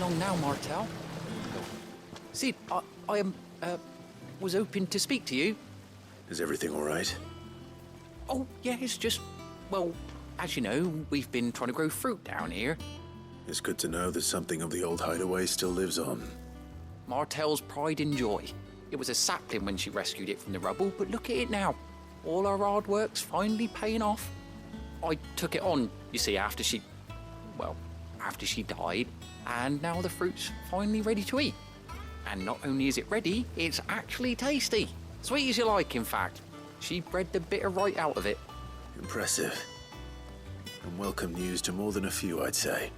long now, Martel. Sid, I was hoping to speak to you. Is everything all right? Oh, yeah, it's just, well, as you know, we've been trying to grow fruit down here. It's good to know that something of the old hideaway still lives on. Martel's pride and joy. It was a sapling when she rescued it from the rubble, but look at it now. All our hard work's finally paying off. I took it on, you see, after she died, and now the fruit's finally ready to eat. And not only is it ready, it's actually tasty. Sweet as you like, in fact. She bred the bitter right out of it. Impressive. And welcome news to more than a few, I'd say.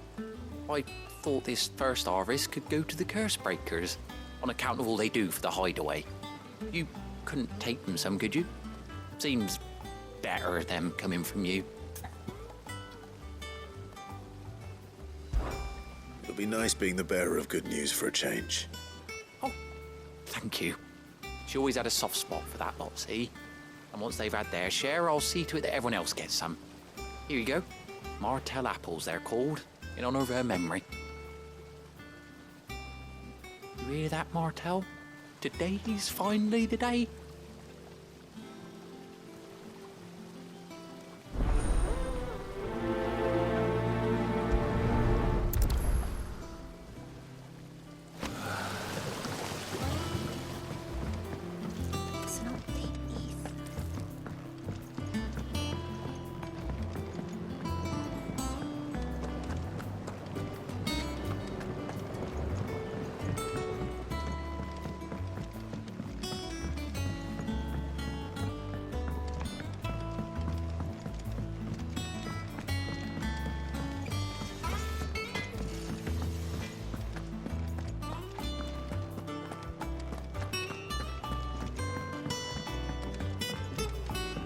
I thought this first harvest could go to the curse breakers, on account of all they do for the hideaway. You couldn't take them some, could you? Seems better them coming from you. It'll be nice being the bearer of good news for a change. Oh, thank you. She always had a soft spot for that lot, see? And once they've had their share, I'll see to it that everyone else gets some. Here you go. Martel apples, they're called, in honour of her memory. You hear that, Martel? Today's finally the day.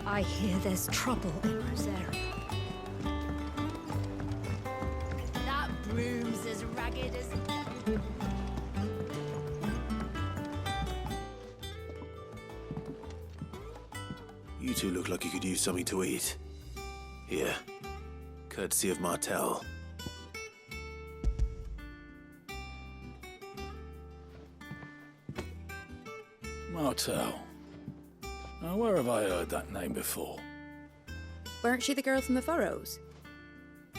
I hear there's trouble in Rosaria. That broom's as ragged as... You two look like you could use something to eat. Here. Courtesy of Martel. Martel. Now, where have I heard that name before? Weren't she the girl from the Furrows?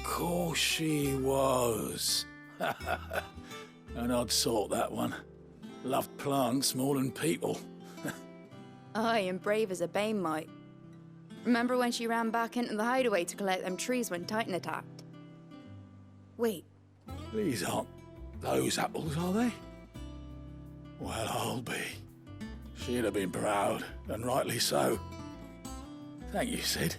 Course she was. An odd sort, that one. Loved plants more than people. Aye, and brave as a bane might. Remember when she ran back into the hideaway to collect them trees when Titan attacked? Wait. These aren't those apples, are they? Well, I'll be. She'd have been proud, and rightly so. Thank you, Sid.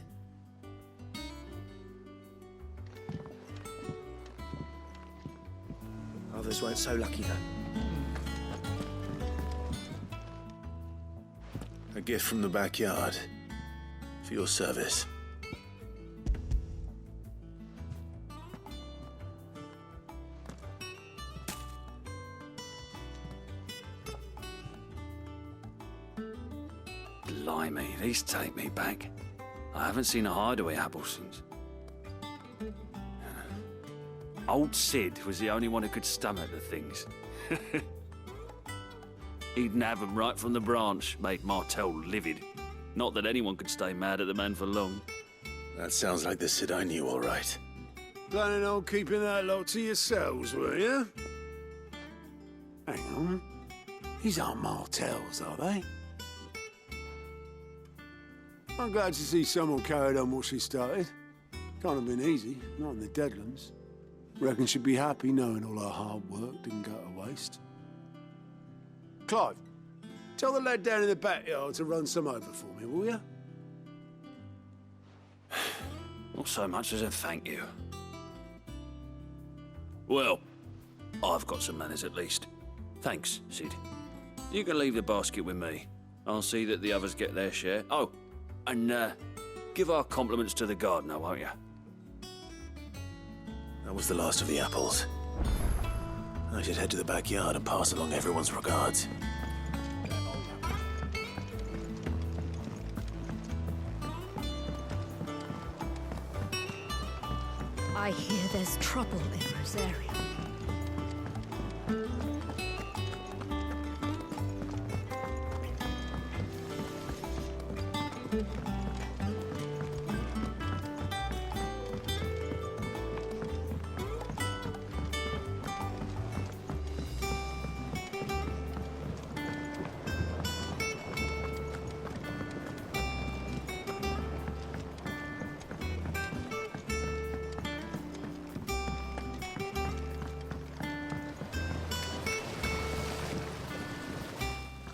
Others weren't so lucky, though. A gift from the backyard. For your service. Blimey, these take me back. I haven't seen a hideaway apple since. Old Sid was the only one who could stomach the things. He'd nab them right from the branch, made Martel livid. Not that anyone could stay mad at the man for long. That sounds like the Sid I knew, all right. Planning on keeping that lot to yourselves, were you? Hang on. These aren't Martels, are they? I'm glad to see someone carried on what she started. Can't have been easy, not in the Deadlands. Reckon she'd be happy knowing all her hard work didn't go to waste. Clive, tell the lad down in the backyard to run some over for me, will you? Not so much as a thank you. Well, I've got some manners at least. Thanks, Sid. You can leave the basket with me. I'll see that the others get their share. Oh, and give our compliments to the gardener, won't you? That was the last of the apples. I should head to the backyard and pass along everyone's regards. I hear there's trouble in Rosaria.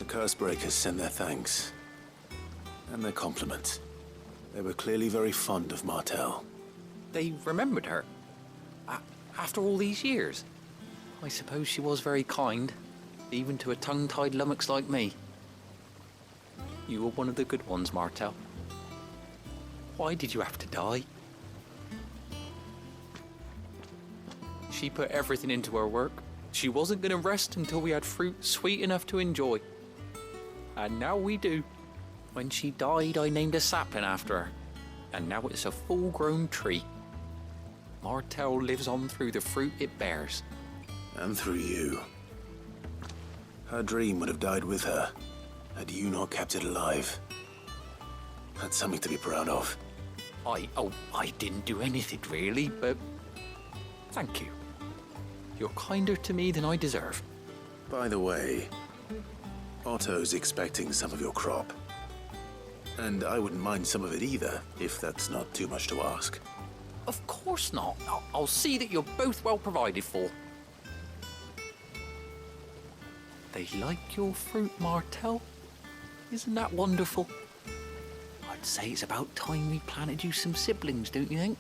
Cursebreakers send their thanks. And their compliments. They were clearly very fond of Martell. They remembered her. After all these years. I suppose she was very kind, even to a tongue-tied lummox like me. You were one of the good ones, Martell. Why did you have to die? She put everything into her work. She wasn't going to rest until we had fruit sweet enough to enjoy. And now we do. When she died, I named a sapling after her. And now it's a full-grown tree. Martell lives on through the fruit it bears. And through you. Her dream would have died with her, had you not kept it alive. That's something to be proud of. I didn't do anything really, but thank you. You're kinder to me than I deserve. By the way, Otto's expecting some of your crop. And I wouldn't mind some of it either, if that's not too much to ask. Of course not. I'll see that you're both well provided for. They like your fruit, Martell. Isn't that wonderful? I'd say it's about time we planted you some siblings, don't you think?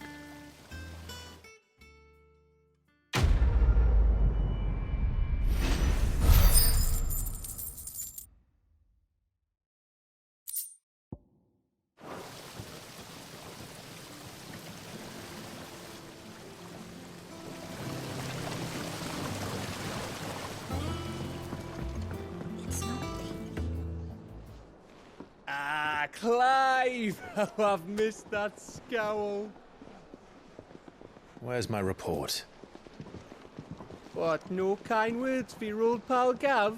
Clive! Oh, I've missed that scowl. Where's my report? What, no kind words for your old pal Gav?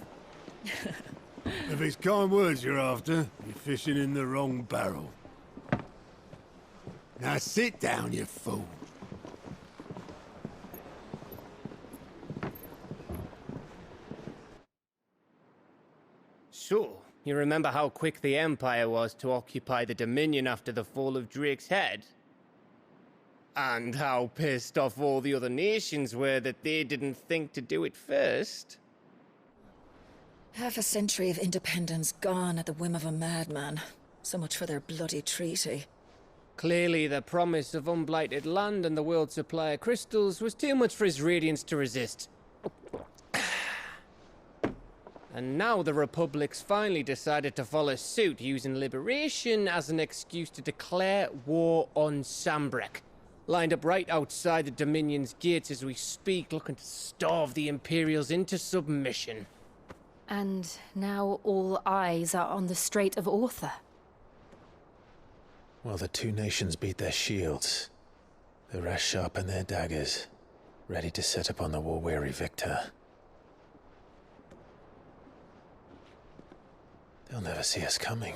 If it's kind words you're after, you're fishing in the wrong barrel. Now sit down, you fool. So, you remember how quick the Empire was to occupy the Dominion after the fall of Drake's head? And how pissed off all the other nations were that they didn't think to do it first? Half a century of independence gone at the whim of a madman. So much for their bloody treaty. Clearly, the promise of unblighted land and the world's supply of crystals was too much for his radiance to resist. And now the Republic's finally decided to follow suit, using liberation as an excuse to declare war on Sambrek. Lined up right outside the Dominion's gates as we speak, looking to starve the Imperials into submission. And now all eyes are on the Strait of Author. Well, the two nations beat their shields. The rest sharpen their daggers, ready to set upon the war-weary victor. They'll never see us coming.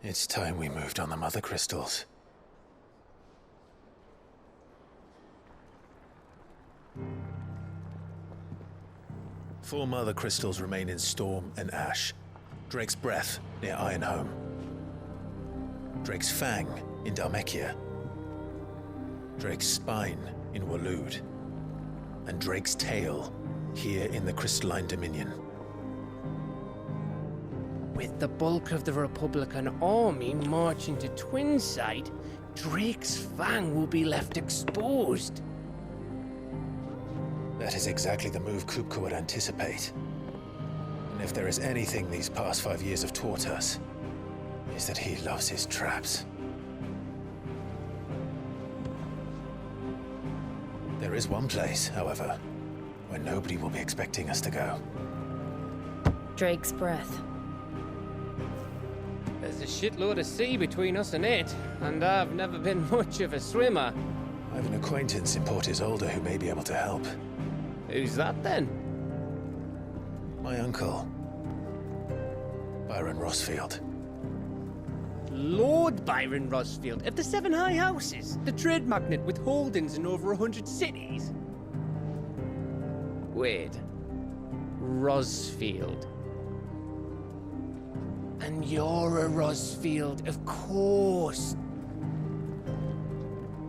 It's time we moved on the Mothercrystals. Four Mothercrystals remain in Storm and Ash. Drake's Breath near Ironhome. Drake's Fang in Dhalmekia. Drake's Spine in Waloed. And Drake's Tail here in the Crystalline Dominion. With the bulk of the Republican army marching to Twinside, Drake's Fang will be left exposed. That is exactly the move Kupka would anticipate. And if there is anything these past 5 years have taught us, is that he loves his traps. There is one place, however, where nobody will be expecting us to go. Drake's Breath. There's a shitload of sea between us and it, and I've never been much of a swimmer. I have an acquaintance in Port Isolde who may be able to help. Who's that then? My uncle, Byron Rosfield. Lord Byron Rosfield of the Seven High Houses, the trade magnate with holdings in over 100 cities. Wait. Rosfield. And you're a Rosfield, of course.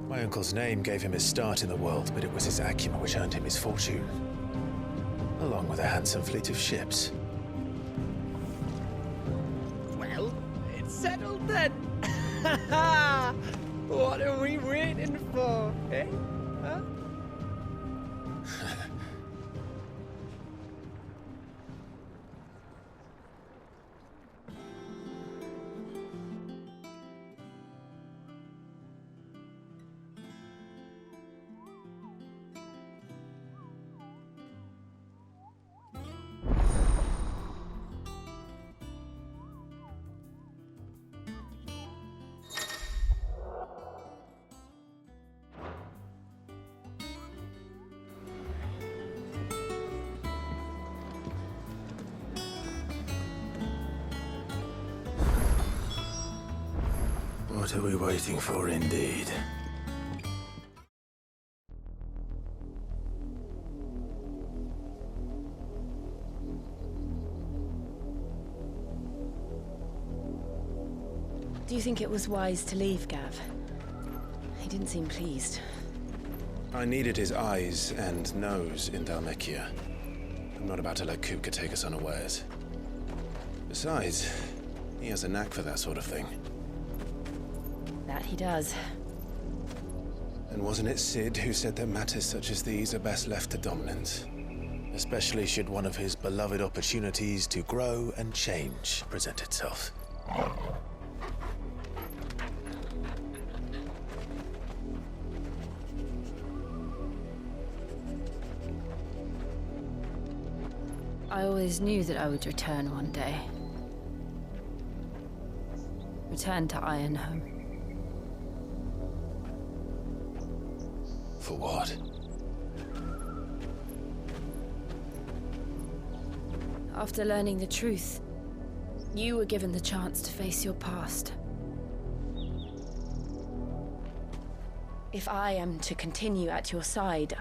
My uncle's name gave him his start in the world, but it was his acumen which earned him his fortune. along with a handsome fleet of ships. Well, it's settled then. What are we waiting for, eh? Huh? What are we waiting for, indeed? Do you think it was wise to leave, Gav? He didn't seem pleased. I needed his eyes and nose in Dhalmekia. I'm not about to let Kupka take us unawares. Besides, he has a knack for that sort of thing. That he does. And wasn't it Sid who said that matters such as these are best left to dominance? Especially should one of his beloved opportunities to grow and change present itself. I always knew that I would return one day. Return to Ironhome. For what? After learning the truth, you were given the chance to face your past. If I am to continue at your side,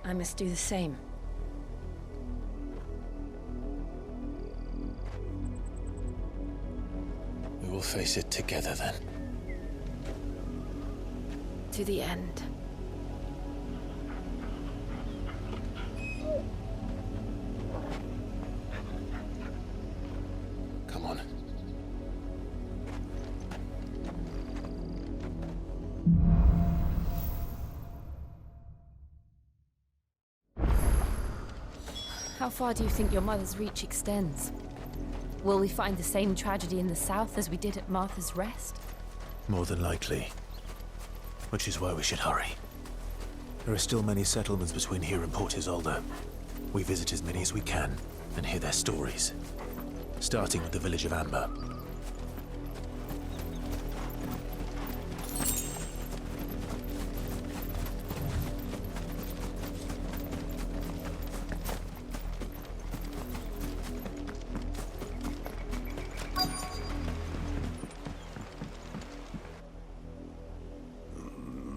I must do the same. We will face it together then. To the end. Come on. How far do you think your mother's reach extends? Will we find the same tragedy in the south as we did at Martha's Rest? More than likely. Which is why we should hurry. There are still many settlements between here and Port Isolde. We visit as many as we can and hear their stories. Starting with the village of Amber.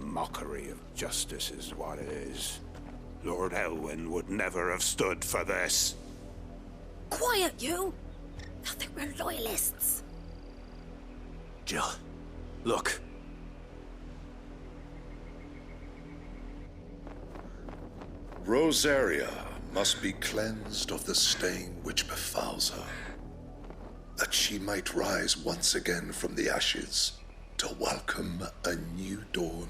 Mockery of justice is what it is. Lord Elwyn would never have stood for this. Quiet, you! I think we're loyalists. Jill, look. Rosaria must be cleansed of the stain which befouls her, that she might rise once again from the ashes to welcome a new dawn.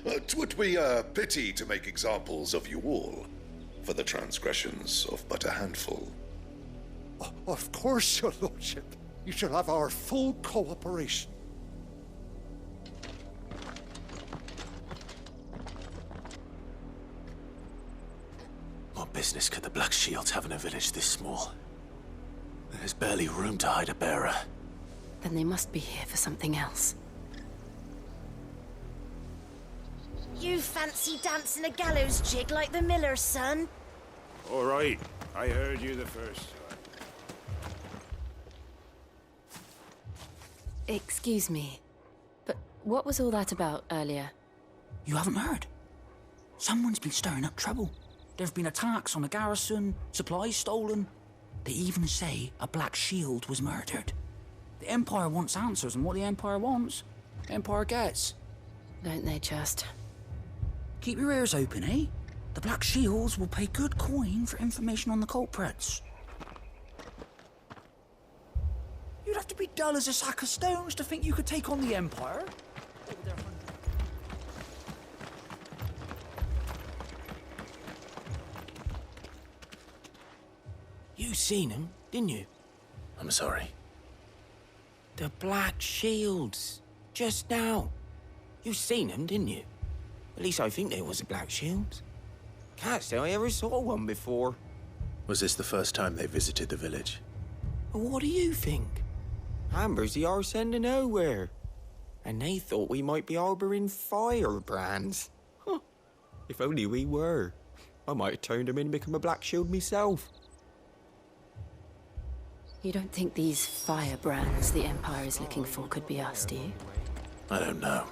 'Twould be a pity to make examples of you all for the transgressions of but a handful. Of course, your lordship. You shall have our full cooperation. What business could the Black Shields have in a village this small? There's barely room to hide a bearer. Then they must be here for something else. You fancy dancing a gallows jig like the miller's son? All right, I heard you the first time. Excuse me, but what was all that about earlier? You haven't heard? Someone's been stirring up trouble. There have been attacks on the garrison, supplies stolen. They even say a Black Shield was murdered. The Empire wants answers, and what the Empire wants, the Empire gets. Don't they just? Keep your ears open, eh? The Black Shields will pay good coin for information on the culprits. You'd have to be dull as a sack of stones to think you could take on the Empire. You seen him, didn't you? I'm sorry. The Black Shields. Just now. You seen them, didn't you? At least I think there was a Black Shields. Can't say I ever saw one before. Was this the first time they visited the village? What do you think? Amber's the arse end of nowhere. And they thought we might be harbouring firebrands. Huh. If only we were. I might have turned them in and become a Black Shield myself. You don't think these firebrands the Empire is looking for could be us, do you? I don't know.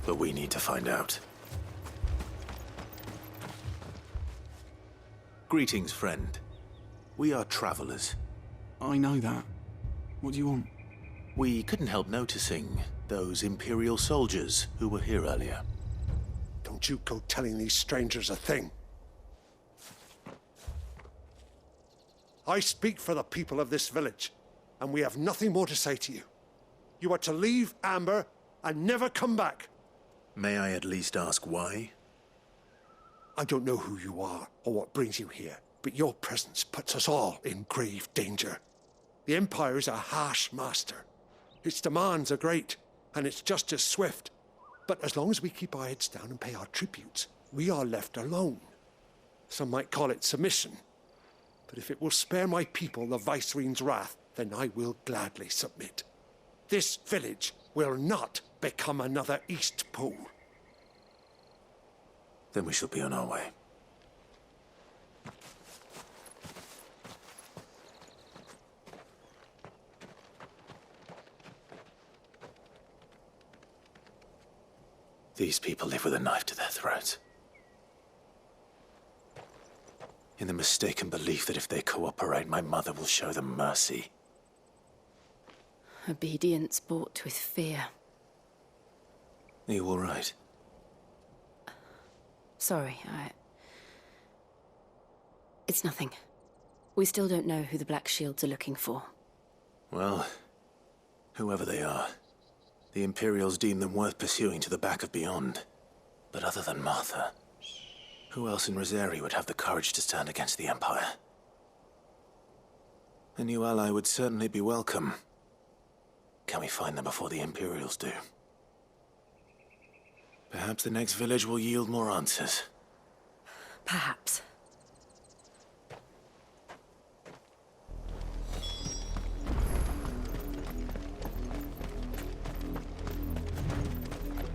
But we need to find out. Greetings, friend. We are travelers. I know that. What do you want? We couldn't help noticing those Imperial soldiers who were here earlier. Don't you go telling these strangers a thing. I speak for the people of this village, and we have nothing more to say to you. You are to leave Amber and never come back. May I at least ask why? I don't know who you are or what brings you here, but your presence puts us all in grave danger. The Empire is a harsh master. Its demands are great, and its justice swift. But as long as we keep our heads down and pay our tributes, we are left alone. Some might call it submission. But if it will spare my people the Viceroy's wrath, then I will gladly submit. This village will not become another Eastpool. Then we shall be on our way. These people live with a knife to their throats. In the mistaken belief that if they cooperate, my mother will show them mercy. Obedience bought with fear. Are you all right? Sorry, It's nothing. We still don't know who the Black Shields are looking for. Well, whoever they are, the Imperials deem them worth pursuing to the back of beyond. But other than Martha, who else in Rosari would have the courage to stand against the Empire? A new ally would certainly be welcome. Can we find them before the Imperials do? Perhaps the next village will yield more answers. Perhaps.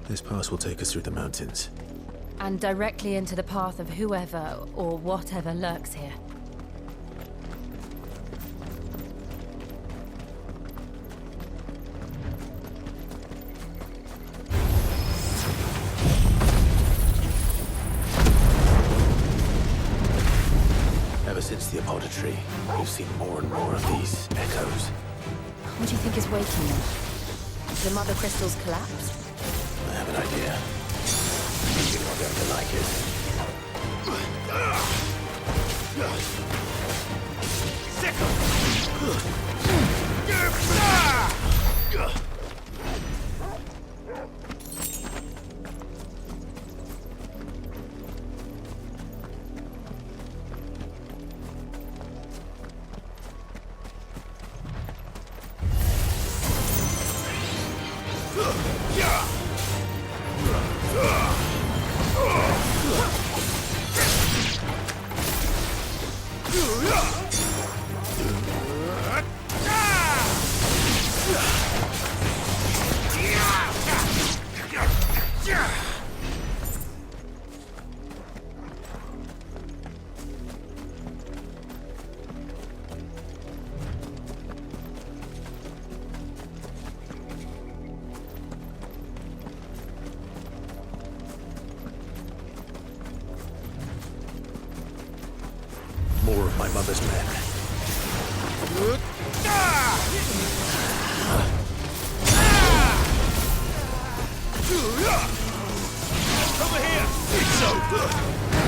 This pass will take us through the mountains. And directly into the path of whoever or whatever lurks here. Ever since the apodatory, we've seen more and more of these echoes. What do you think is waking them? The Mothercrystal's collapsed? I have an idea. You're not going to like it. More of my mother's men. Over here! It's over!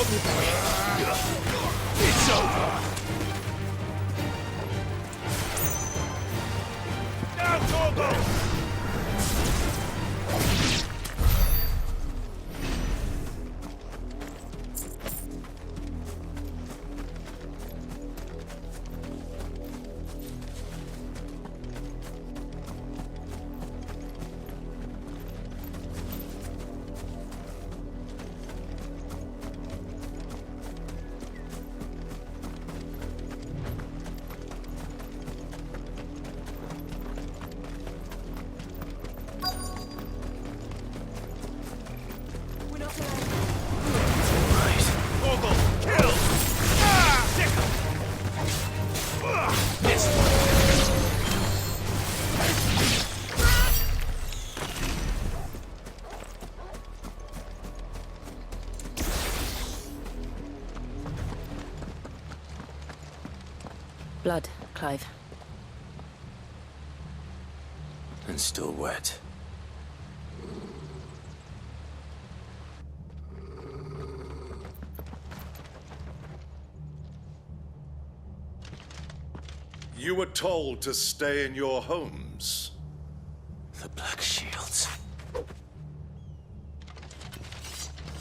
help you, boy. It's over. Now, Torgo! Blood, Clive. And still wet. You were told to stay in your homes. The Black Shields.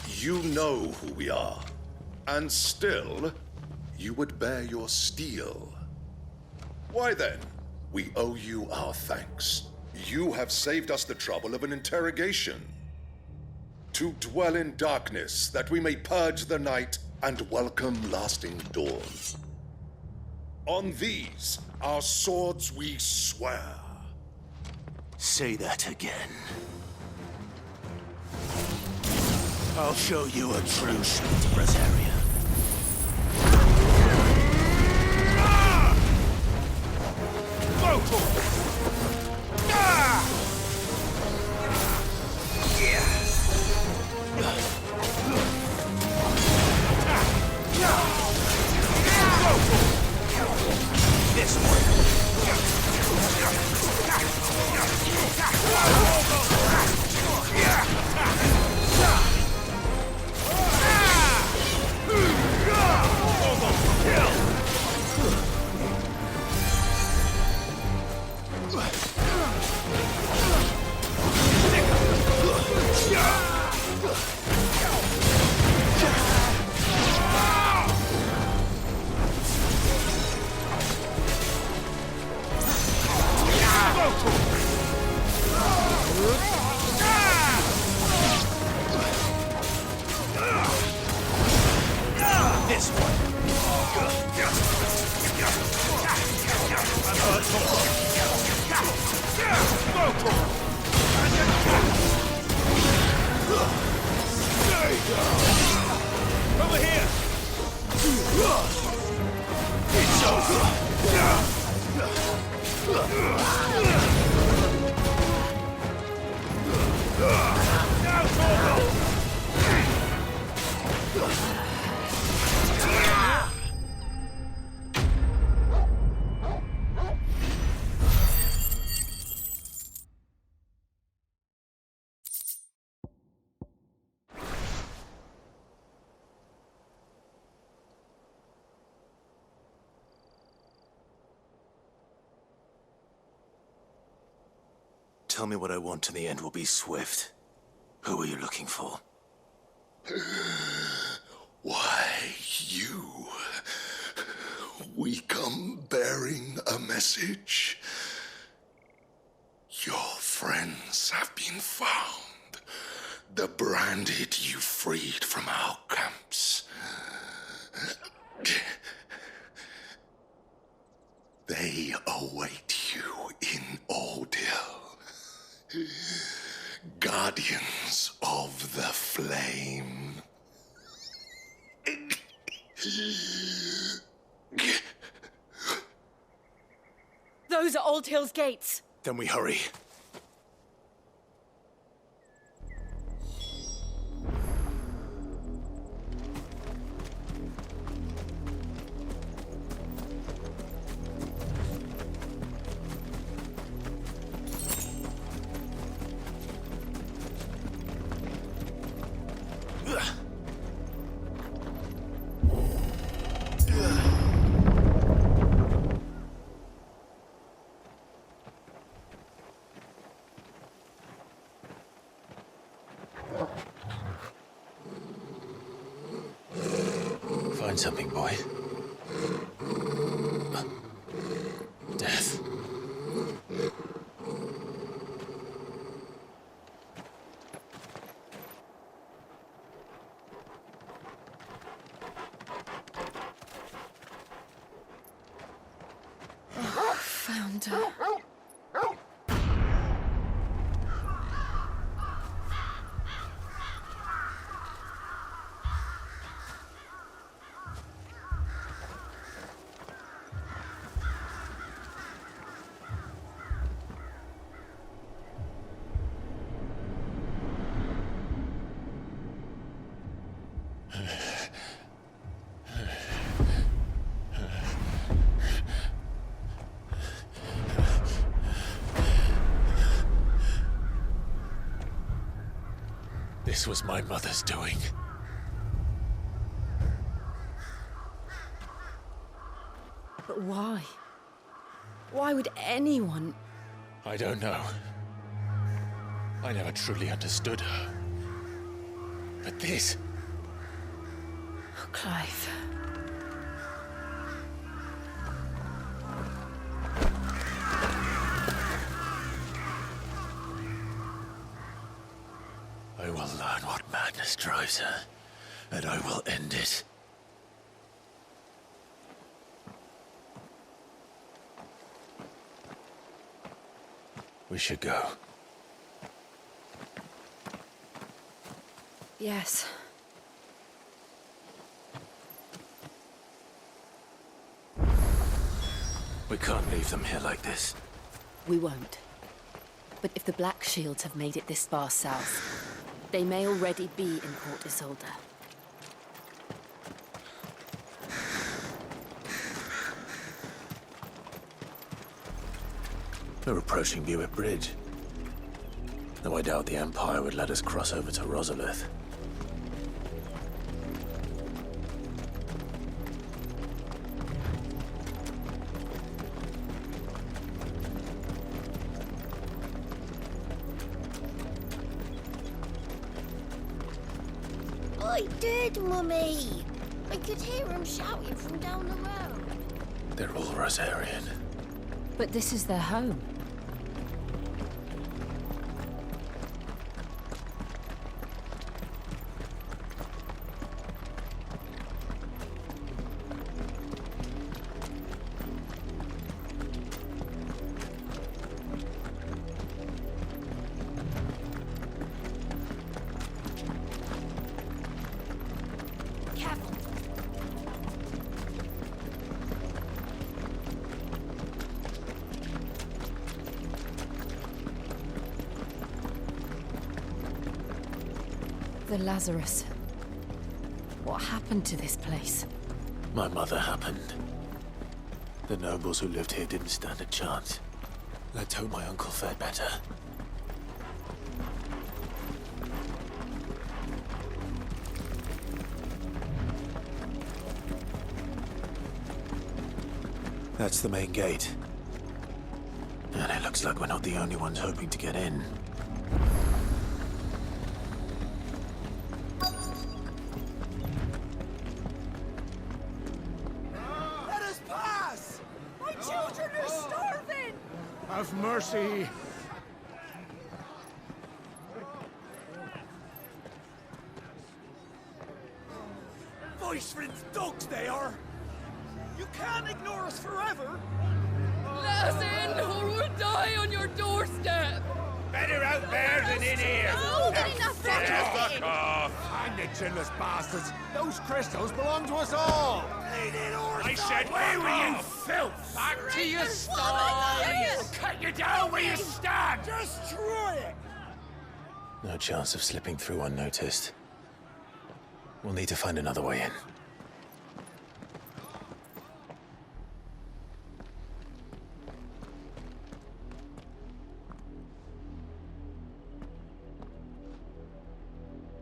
You know who we are. And still, you would bear your steel. Why then, we owe you our thanks. You have saved us the trouble of an interrogation. To dwell in darkness, that we may purge the night and welcome lasting dawn. On these, our swords we swear. Say that again. I'll show you a true shield, Rosaria. This one. This one. Over here. It's over. Now, Torgo! Tell me what I want and the end will be swift. Who are you looking for? Why, you. We come bearing a message. Your friends have been found. The branded you freed from our camps. They await you in Auldhyl. Guardians of the Flame. Those are Auldhyl's gates. Then we hurry. Find something, boy. Death. Found her. This was my mother's doing. But why? Why would anyone... I don't know. I never truly understood her. But this... Oh, Clive. I will learn what madness drives her, and I will end it. We should go. Yes. We can't leave them here like this. We won't. But if the Black Shields have made it this far south, they may already be in Port Isolde. We're approaching Buick Bridge. Though I doubt the Empire would let us cross over to Rosalith. I did, Mummy. I could hear him shouting from down the road. They're all Rosarian. But this is their home. The Lazarus. What happened to this place? My mother happened. The nobles who lived here didn't stand a chance. Let's hope my uncle fared better. That's the main gate. And it looks like we're not the only ones hoping to get in. Let us pass! My children are starving! Have mercy! Voice-rinsed dogs they are! You can't ignore us forever! Let us in, or we'll die on your doorstep! Better out there than in here! Oh, get enough Fuck off! Find the chinless bastards! Those crystals belong to us all! I said, away with you, filth! Back to your sties! Cut you down where you stand! Destroy it! No chance of slipping through unnoticed. We'll need to find another way in.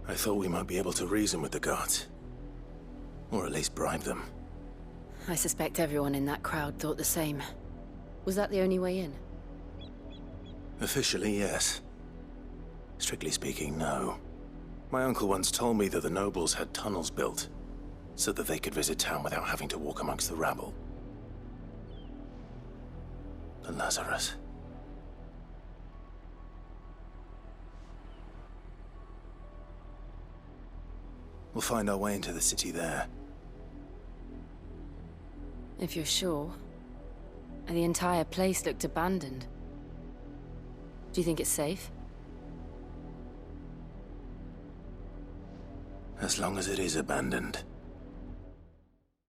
I thought we might be able to reason with the guards. Or at least bribe them. I suspect everyone in that crowd thought the same. Was that the only way in? Officially, yes. Strictly speaking, no. My uncle once told me that the nobles had tunnels built, so that they could visit town without having to walk amongst the rabble. The Lazarus. We'll find our way into the city there. If you're sure. The entire place looked abandoned. Do you think it's safe? As long as it is abandoned.